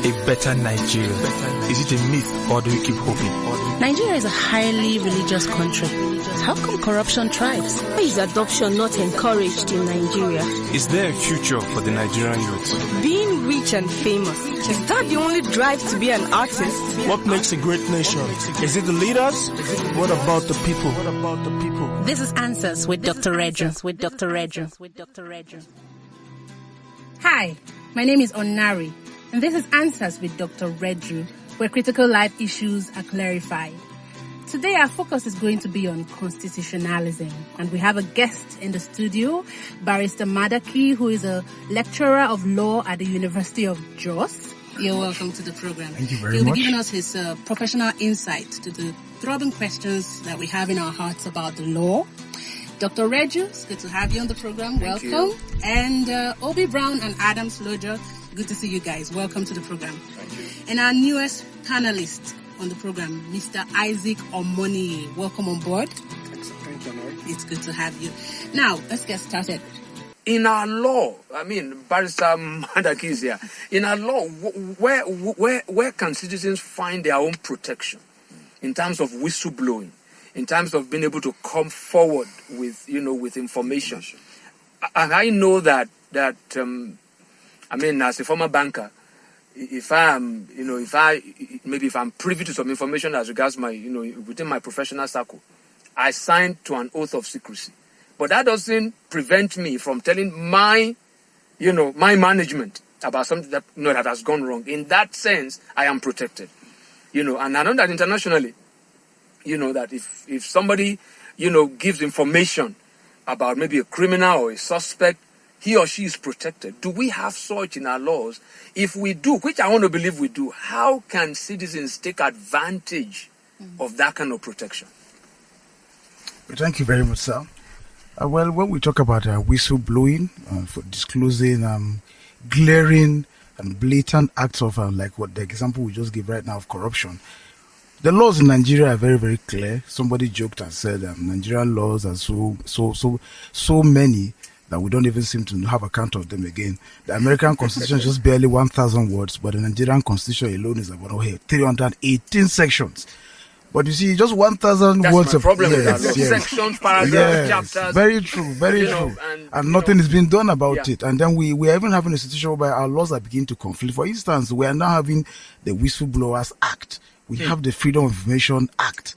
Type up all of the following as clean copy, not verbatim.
a better Nigeria? Is it a myth, or do we keep hoping? Nigeria is a highly religious country. How come corruption thrives? Why is adoption not encouraged in Nigeria? Is there a future for the Nigerian youth? Being rich and famous, is that the only drive to be an artist? What makes a great nation? Is it the leaders? What about the people? This is Answers with Dr. Reju. Hi, my name is Onari, and this is Answers with Dr. Reju, where critical life issues are clarified. Today, our focus is going to be on constitutionalism, and we have a guest in the studio, Barrister Madaki, who is a lecturer of law at the University of Jos. You're welcome to the program. Thank you very much. He'll be giving us his professional insight to the throbbing questions that we have in our hearts about the law. Dr. Reju, it's good to have you on the program. Thank welcome. You. And Obi Brown and Adam Slojo, good to see you guys. Welcome to the program. Thank you. And our newest panelist on the program, Mr. Isaac Omoniye. Welcome on board. Thank you, Mary. It's good to have you. Now, let's get started. In our law, Barrister Madaki is here. In our law, where can citizens find their own protection in terms of whistleblowing, in terms of being able to come forward with information? And I know that as a former banker, if I'm privy to some information as regards my, within my professional circle, I signed to an oath of secrecy. But that doesn't prevent me from telling my management about something that has gone wrong. In that sense, I am protected. And I know that internationally, that if somebody, gives information about maybe a criminal or a suspect, he or she is protected. Do we have such in our laws? If we do, which I want to believe we do, how can citizens take advantage of that kind of protection? Thank you very much, sir. Well, when we talk about whistleblowing, for disclosing glaring and blatant acts of, like what the example we just gave right now of corruption, the laws in Nigeria are very, very clear. Somebody joked and said Nigerian laws are so many that we don't even seem to have a count of them again. The American Constitution is just barely 1,000 words, but the Nigerian Constitution alone is about 318 sections. But you see, just 1,000 words of problem. Sections, paragraphs, chapters. Very true, very true. And nothing is being done about it. And then we are even having a situation whereby our laws are beginning to conflict. For instance, we are now having the Whistleblowers Act. We have the Freedom of Information Act.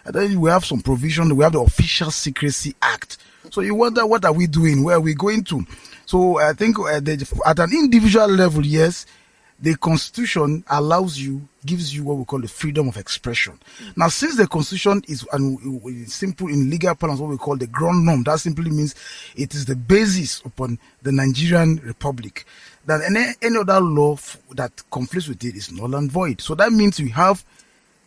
And then we have some provision. We have the Official Secrecy Act. So you wonder, what are we doing? Where are we going to? So I think at an individual level, yes, the Constitution gives you what we call the freedom of expression. Now, since the Constitution is simple in legal parlance, what we call the ground norm, that simply means it is the basis upon the Nigerian Republic. That any other law that conflicts with it is null and void. So that means you have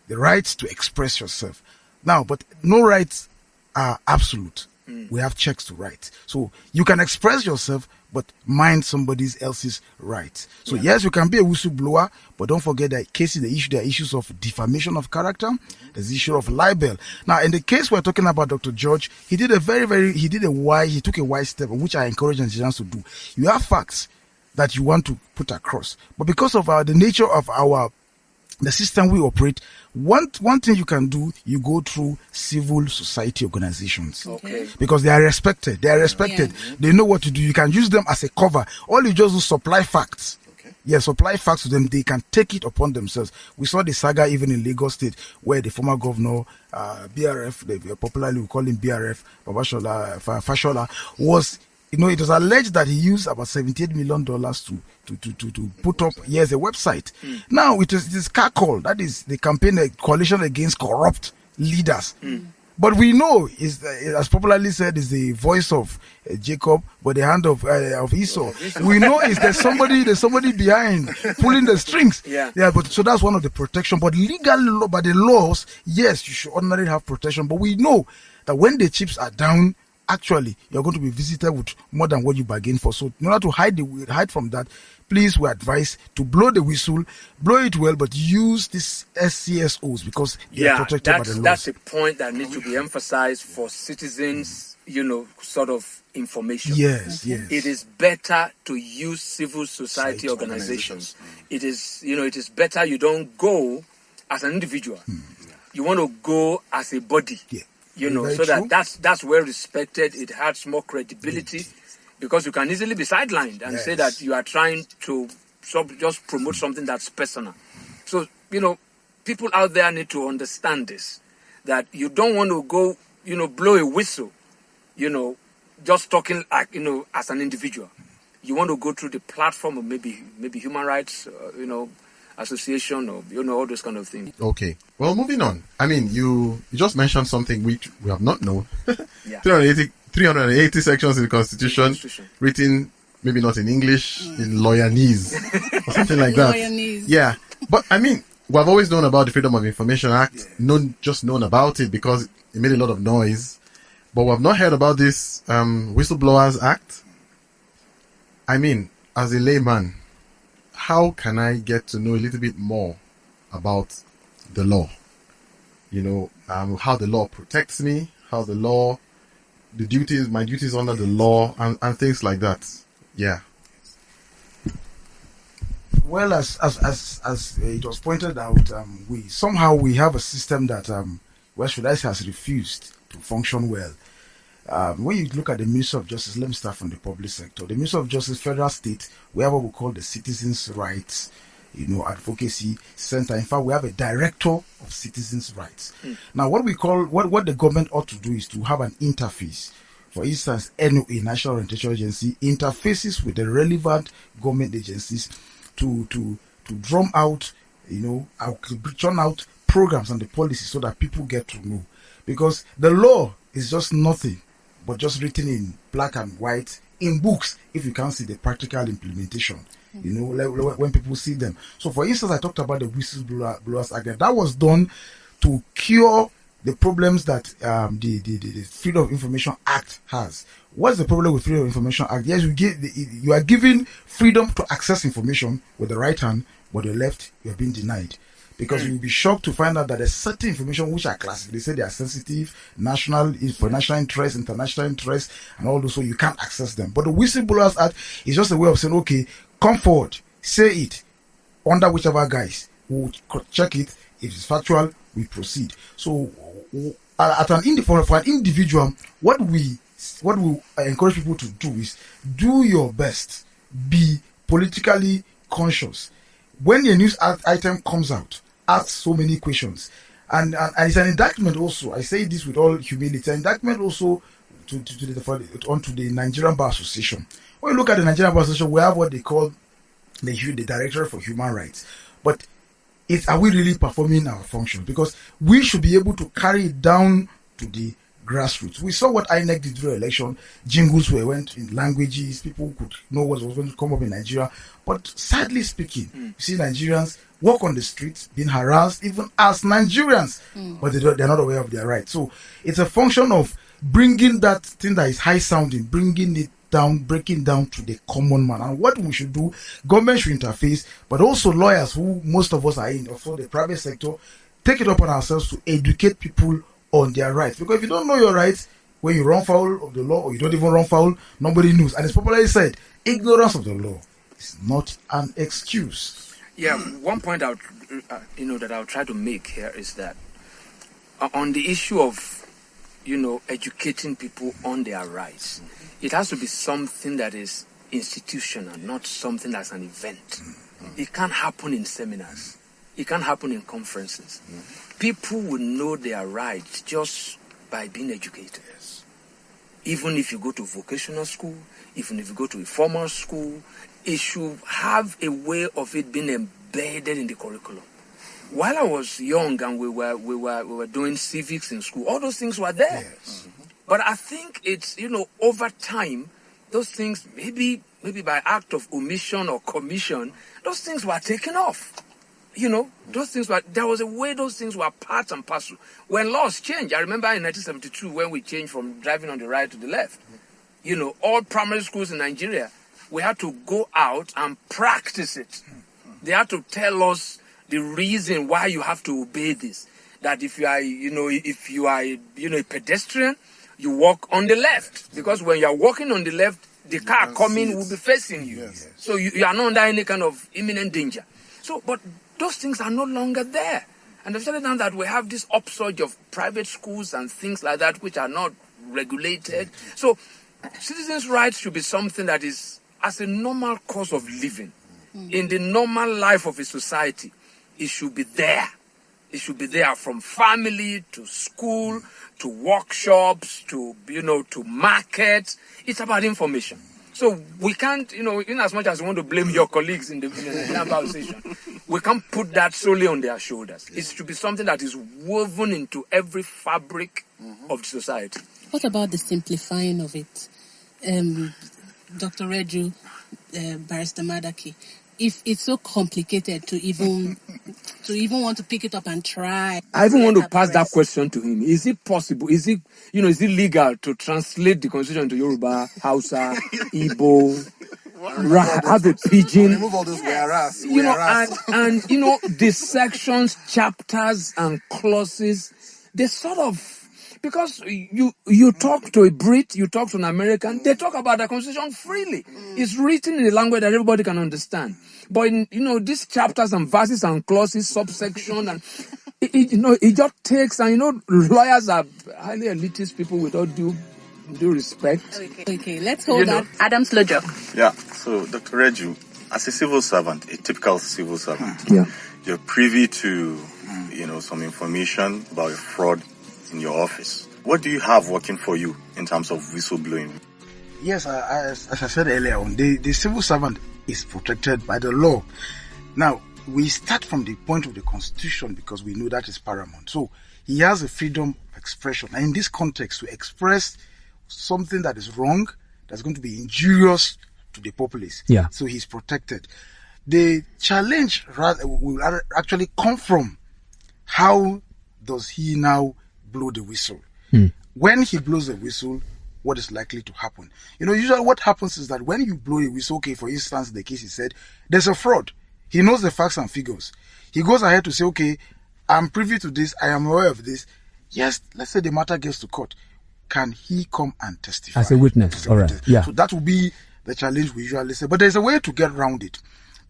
the right to express yourself. Now, but no rights are absolute. We have checks to rights. So you can express yourself, but mind somebody else's rights. So yes, you can be a whistleblower, but don't forget that there are issues of defamation of character. There's the issue of libel. Now, in the case we're talking about Dr. George, he took a wise step, which I encourage Nigerians to do. You have facts that you want to put across, but because of the nature of the system we operate, one thing you can do, you go through civil society organizations. Okay. Because they are respected. Yeah. They know what to do. You can use them as a cover. All you just do, supply facts. Okay. Yeah, supply facts to them. They can take it upon themselves. We saw the saga even in Lagos State, where the former governor, BRF, popularly we call him BRF, Fashola, was, it was alleged that he used about $78 million to put up, a website. Now it is CACOL, that is the campaign, a coalition against corrupt leaders. But we know, as popularly said, is the voice of Jacob, but the hand of Esau. We know there's somebody behind pulling the strings. But so that's one of the protection. But by the laws, yes, you should ordinarily have protection. But we know that when the chips are down, actually, you're going to be visited with more than what you bargained for. So in order to hide from that, please, we advise to blow the whistle, blow it well, but use these SCSOs because they are protected by the laws. That's a point that needs to be emphasized for citizens sort of information. Yes, yes. It is better to use civil society organizations. It is better you don't go as an individual. You want to go as a body. Yeah. So that's well respected. It has more credibility because you can easily be sidelined and say that you are trying to just promote something that's personal. So, people out there need to understand this, that you don't want to go, blow a whistle, just talking like, as an individual. You want to go through the platform of maybe human rights, association or, all those kind of things. Okay. Well, moving on. I mean, you just mentioned something which we have not known. Yeah. 380 sections in the Constitution, written maybe not in English, in lawyernese or something like that. Lawyernese. Yeah. But I mean, we've always known about the Freedom of Information Act, just known about it because it made a lot of noise. But we've not heard about this Whistleblowers Act. I mean, as a layman, how can I get to know a little bit more about the law? How the law protects me, how the law, my duties under the law, and things like that. Yeah. Well, as it was pointed out, we have a system that, has refused to function well. When you look at the Ministry of Justice, let me start from the public sector. The Ministry of Justice, federal, state, we have what we call the Citizens' Rights, Advocacy Center. In fact, we have a Director of Citizens' Rights. Now, what the government ought to do is to have an interface. For instance, NOA, National Orientation Agency, interfaces with the relevant government agencies to drum out, churn out programs and the policies so that people get to know. Because the law is just nothing but just written in black and white in books if you can't see the practical implementation, when people see them. So, for instance, I talked about the Whistleblowers Act. That was done to cure the problems that the Freedom of Information Act has. What's the problem with Freedom of Information Act? Yes, you are given freedom to access information with the right hand, but the left, you are being denied. Because you'll be shocked to find out that there's certain information which are classified. They say they are sensitive, for national interest, international interest, and all those, so you can't access them. But the Whistleblowers Act is just a way of saying, okay, come forward, say it, under whichever guise. We'll check it. If it's factual, we proceed. So, for an individual, what we encourage people to do is do your best. Be politically conscious. When a news item comes out, ask so many questions. And it's an indictment also. I say this with all humility. It's an indictment also onto the Nigerian Bar Association. When you look at the Nigerian Bar Association, we have what they call the Directorate for Human Rights. But are we really performing our function? Because we should be able to carry it down to the grassroots. We saw what INEC did during the election. Jingles went in languages. People could know what was going to come up in Nigeria. But sadly speaking, you see Nigerians walk on the streets being harassed even as Nigerians, but they're not aware of their rights. So it's a function of bringing that thing that is high sounding, bringing it down, breaking down to the common man. And what we should do, government should interface, but also lawyers, who most of us are in, also the private sector, take it upon ourselves to educate people on their rights. Because if you don't know your rights, when you run foul of the law, or you don't even run foul, nobody knows. And it's popularly said, ignorance of the law is not an excuse. Yeah, one point that I'll try to make here is that on the issue of, educating people on their rights, it has to be something that is institutional, not something that's an event. It can't happen in seminars. It can't happen in conferences. People will know their rights just by being educated. Even if you go to vocational school, even if you go to a formal school, it should have a way of it being embedded in the curriculum. While I was young and we were doing civics in school, all those things were there. Yes. But I think it's, over time, those things, maybe by act of omission or commission, those things were taken off. Those things there was a way those things were part and parcel. When laws changed, I remember in 1972 when we changed from driving on the right to the left, all primary schools in Nigeria, we had to go out and practice it. They had to tell us the reason why you have to obey this. That if you are, a pedestrian you walk on the left, because when you are walking on the left, the car coming will be facing you. Yes. So you are not under any kind of imminent danger. So, but those things are no longer there. And especially now that we have this upsurge of private schools and things like that, which are not regulated. So citizens' rights should be something that is as a normal course of living. In the normal life of a society, it should be there. It should be there, from family to school to workshops to, to market. It's about information. So we can't, in as much as we want to blame your colleagues in the Nigerian Bar Association, we can't put that solely on their shoulders. It should be something that is woven into every fabric of the society. What about the simplifying of it? Dr. Redru, Barrister Madaki, if it's so complicated to even want to pick it up and try. I even want to pass that question to him. Is it possible? Is it legal to translate the constitution into Yoruba, Hausa, Igbo, have a pidgin? Remove all those whereas. And the sections, chapters, and clauses, they sort of, because you talk to a Brit, you talk to an American, they talk about the constitution freely. It's written in a language that everybody can understand. But these chapters and verses and clauses, subsection, and it just takes, and lawyers are highly elitist people with all due respect. Okay, let's hold that. Adam Slojok. Yeah, so Dr. Redru, as a civil servant, a typical civil servant, you're privy to, some information about a fraud in your office. What do you have working for you in terms of whistleblowing? Yes, as I said earlier on, the civil servant is protected by the law. Now, we start from the point of the Constitution because we know that is paramount. So, he has a freedom of expression. And in this context, to express something that is wrong, that's going to be injurious to the populace. Yeah. So, he's protected. The challenge will actually come from how does he now blow the whistle. When he blows the whistle, what is likely to happen? Usually what happens is that when you blow a whistle, okay, for instance, the case he said, there's a fraud. He knows the facts and figures. He goes ahead to say, okay, I'm privy to this, I am aware of this. Yes, let's say the matter gets to court. Can he come and testify? As a witness, all right. Yeah. So that will be the challenge we usually say. But there's a way to get around it.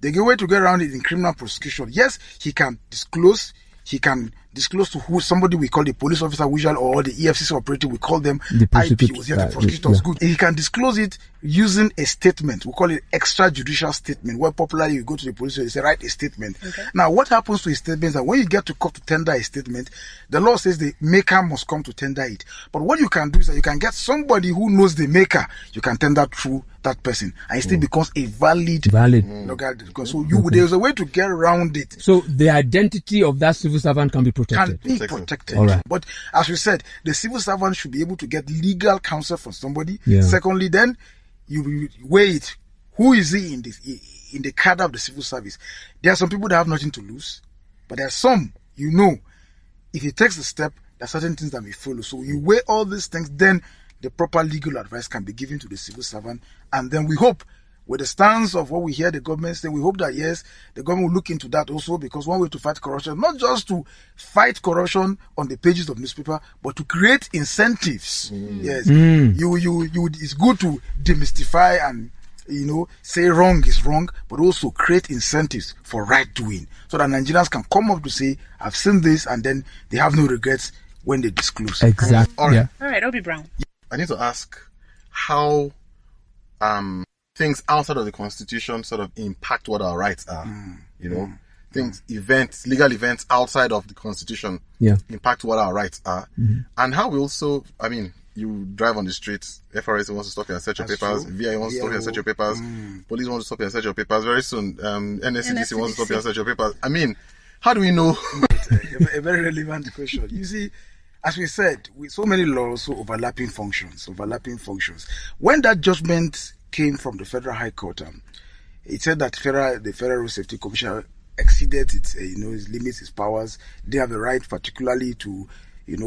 The way to get around it in criminal prosecution. Yes, he can disclose to who somebody we call the police officer usually, or the EFCC operative, we call them the IPOs. The prosecutors. Good. He can disclose it using a statement. We call it extrajudicial statement, where popularly you go to the police and you say, write a statement. Okay. Now, what happens to a statement is that when you get to court to tender a statement, the law says the maker must come to tender it. But what you can do is that you can get somebody who knows the maker, you can tender through that person, and it still becomes a valid. So there's a way to get around it. So the identity of that civil servant can be protected. Can be protected. All right. But as we said, the civil servant should be able to get legal counsel from somebody. Yeah. Secondly, then you weigh it. Who is he in the cadre of the civil service? There are some people that have nothing to lose, but there are some, if he takes the step, there are certain things that may follow. So you weigh all these things, then the proper legal advice can be given to the civil servant, and then we hope, with the stance of what we hear the government say, we hope that yes, the government will look into that also, because one way to fight corruption, not just to fight corruption on the pages of newspaper, but to create incentives. Yes, it's good to demystify and say wrong is wrong, but also create incentives for right doing, so that Nigerians can come up to say, I've seen this, and then they have no regrets when they disclose. Exactly. All right, Obi Brown. I need to ask how things outside of the Constitution sort of impact what our rights are. Legal events outside of the Constitution impact what our rights are. And how we also, you drive on the streets, FRS wants to stop you and search your papers, VI wants to stop you and search your papers, police wants to stop you and search your papers, very soon NSCDC wants to stop you and search your papers. How do we know? A very relevant question. You see, as we said, with so many laws, so overlapping functions. When that judgment came from the Federal High Court, it said that the Federal Road Safety Commission exceeded its limits, its powers. They have the right, particularly, to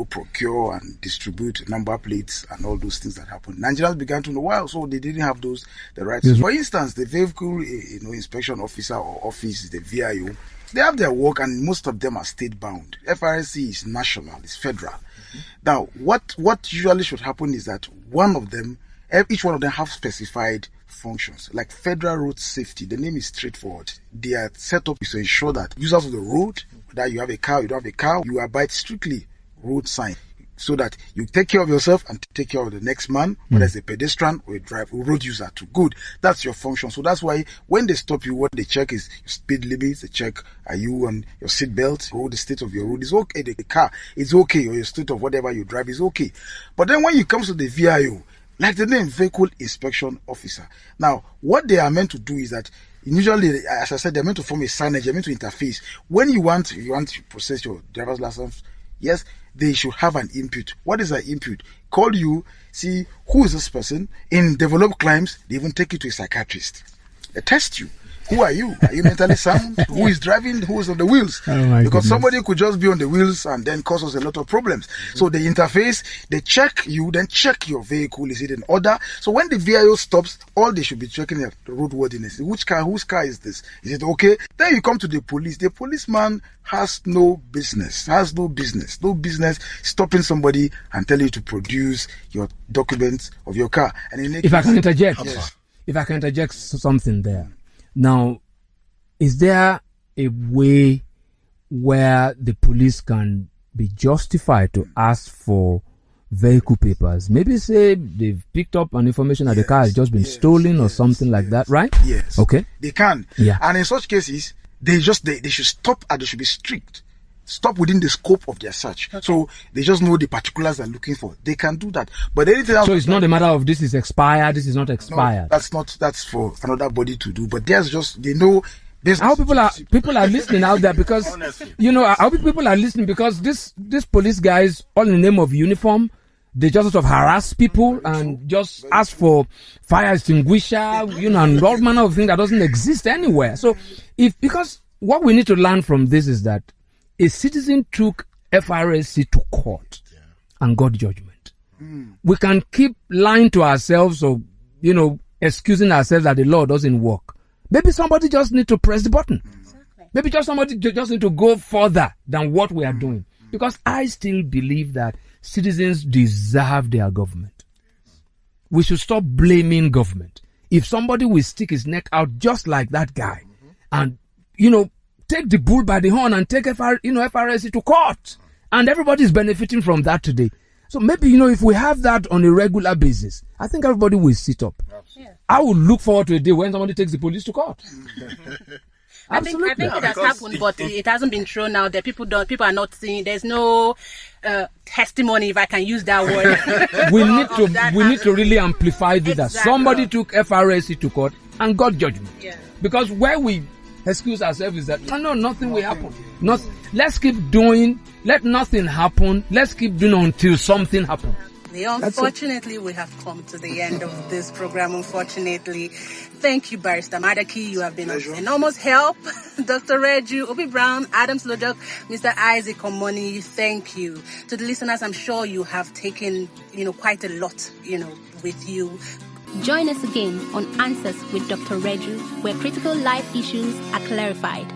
procure and distribute number plates and all those things that happen. Nigerians began to know, wow, so they didn't have the rights. Yes. For instance, the vehicle, inspection officer or office, the VIO, they have their work and most of them are state bound. FRSC is national, it's federal. Now, what usually should happen is that each one of them have specified functions. Like Federal Road Safety, the name is straightforward. They are set up to ensure that users of the road, whether you have a car, you don't have a car, you abide strictly road sign, so that you take care of yourself and take care of the next man, whether it's a pedestrian or a road user too. Good. That's your function. So that's why when they stop you, what they check is your speed limits. They check, are you on your seat belt? The state of your road is okay. The car is okay, or your state of whatever you drive is okay. But then when it comes to the VIO, like the name, Vehicle Inspection Officer. Now, what they are meant to do is that usually, as I said, they're meant to form a signage, they're meant to interface. When you want to process your driver's license, yes, they should have an input. What is an input? Call you, see who is this person. In developed climes, they even take you to a psychiatrist. They test you. Who are you? Are you mentally sound? Who is driving? Who is on the wheels? Because somebody could just be on the wheels and then cause us a lot of problems. So they interface, they check you, then check your vehicle. Is it in order? So when the VIO stops, all they should be checking is the roadworthiness. Whose car is this? Is it okay? Then you come to the police. The policeman has no business stopping somebody and telling you to produce your documents of your car. And if I can interject something there. Now, is there a way where the police can be justified to ask for vehicle papers? Maybe say they've picked up an information that the car has just been stolen or something like that, right? Yes. Okay. They can. Yeah. And in such cases, they should stop and they should be strict. Stop within the scope of their search. Okay. So they just know the particulars they're looking for. They can do that. But anything else. So it's not a matter of this is expired, this is not expired. No, that's for another body to do. But there's just, they know. How people are listening out there because, how people are listening because this police guys, all in the name of uniform, they just sort of harass people and just ask for fire extinguisher, and all manner of things that doesn't exist anywhere. So because what we need to learn from this is that a citizen took FRSC to court and got judgment. We can keep lying to ourselves or, excusing ourselves that the law doesn't work. Maybe somebody just need to press the button. Exactly. Maybe somebody just need to go further than what we are doing. Because I still believe that citizens deserve their government. We should stop blaming government. If somebody will stick his neck out just like that guy and, take the bull by the horn and take FRSC to court. And everybody is benefiting from that today. So maybe, if we have that on a regular basis, I think everybody will sit up. Yeah. I will look forward to a day when somebody takes the police to court. I think it has happened, but it hasn't been thrown out there. People are not seeing. There's no testimony, if I can use that word. we need to really amplify this. Exactly. Somebody took FRSC to court and got judgment. Yeah. Because where we excuse ourselves is that nothing will happen. Let's keep doing. Let nothing happen. Let's keep doing until something happens. Unfortunately, we have come to the end of this program. Unfortunately, thank you, Barrister Madaki. You have been of enormous help. Dr. Reju, Obi Brown, Adams Lojok, Mr. Isaac Omoni, thank you. To the listeners, I'm sure you have taken, quite a lot, with you. Join us again on Answers with Dr. Reju, where critical life issues are clarified.